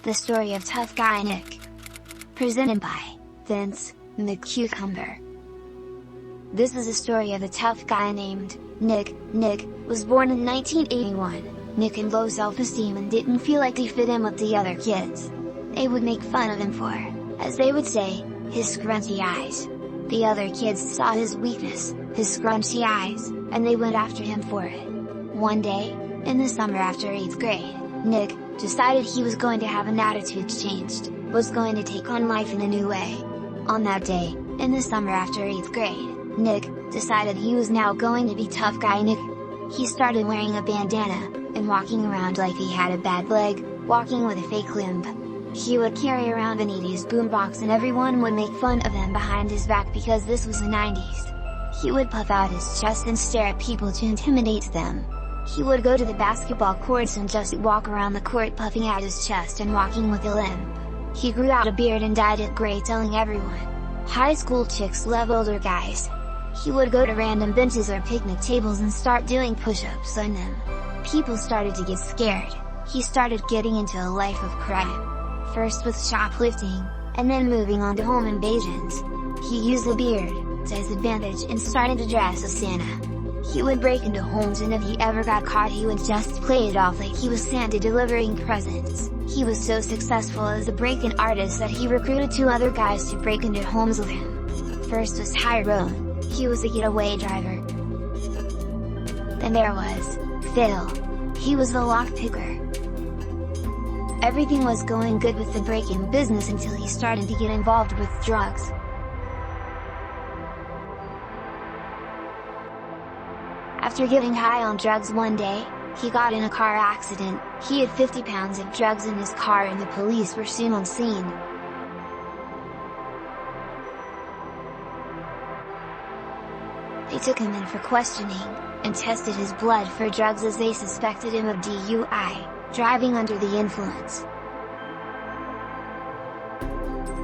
The story of tough guy Nick. Presented by Vince McCucumber. This is a story of a tough guy named Nick. Nick was born in 1981. Nick had low self-esteem and didn't feel like he fit in with the other kids. They would make fun of him for, as they would say, his scrunchy eyes. The other kids saw his weakness, his scrunchy eyes, and they went after him for it. One day, in the summer after 8th grade, Nick decided he was going to have an attitude changed, was going to take on life in a new way. On that day, in the summer after 8th grade, Nick decided he was now going to be tough guy Nick. He started wearing a bandana, and walking around like he had a bad leg, walking with a fake limb. He would carry around an 80s boombox and everyone would make fun of him behind his back because this was the 90s. He would puff out his chest and stare at people to intimidate them. He would go to the basketball courts and just walk around the court puffing out his chest and walking with a limp. He grew out a beard and dyed it gray, telling everyone, high school chicks love older guys. He would go to random benches or picnic tables and start doing push-ups on them. People started to get scared. He started getting into a life of crime. First with shoplifting, and then moving on to home invasions. He used the beard to his advantage and started to dress as Santa. He would break into homes, and if he ever got caught he would just play it off like he was Santa delivering presents. He was so successful as a break-in artist that he recruited 2 other guys to break into homes with him. First was Tyrone, he was a getaway driver. Then there was Phil, he was the lockpicker. Everything was going good with the break-in business until he started to get involved with drugs. After getting high on drugs one day, he got in a car accident. He had 50 pounds of drugs in his car and the police were soon on scene. They took him in for questioning, and tested his blood for drugs as they suspected him of DUI, driving under the influence.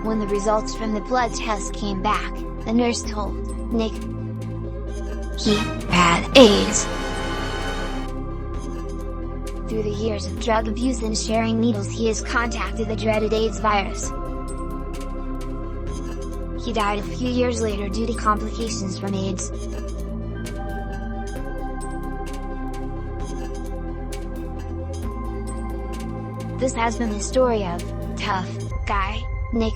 When the results from the blood test came back, the nurse told Nick he had AIDS. Through the years of drug abuse and sharing needles, he has contracted the dreaded AIDS virus. He died a few years later due to complications from AIDS. This has been the story of tough guy Nick.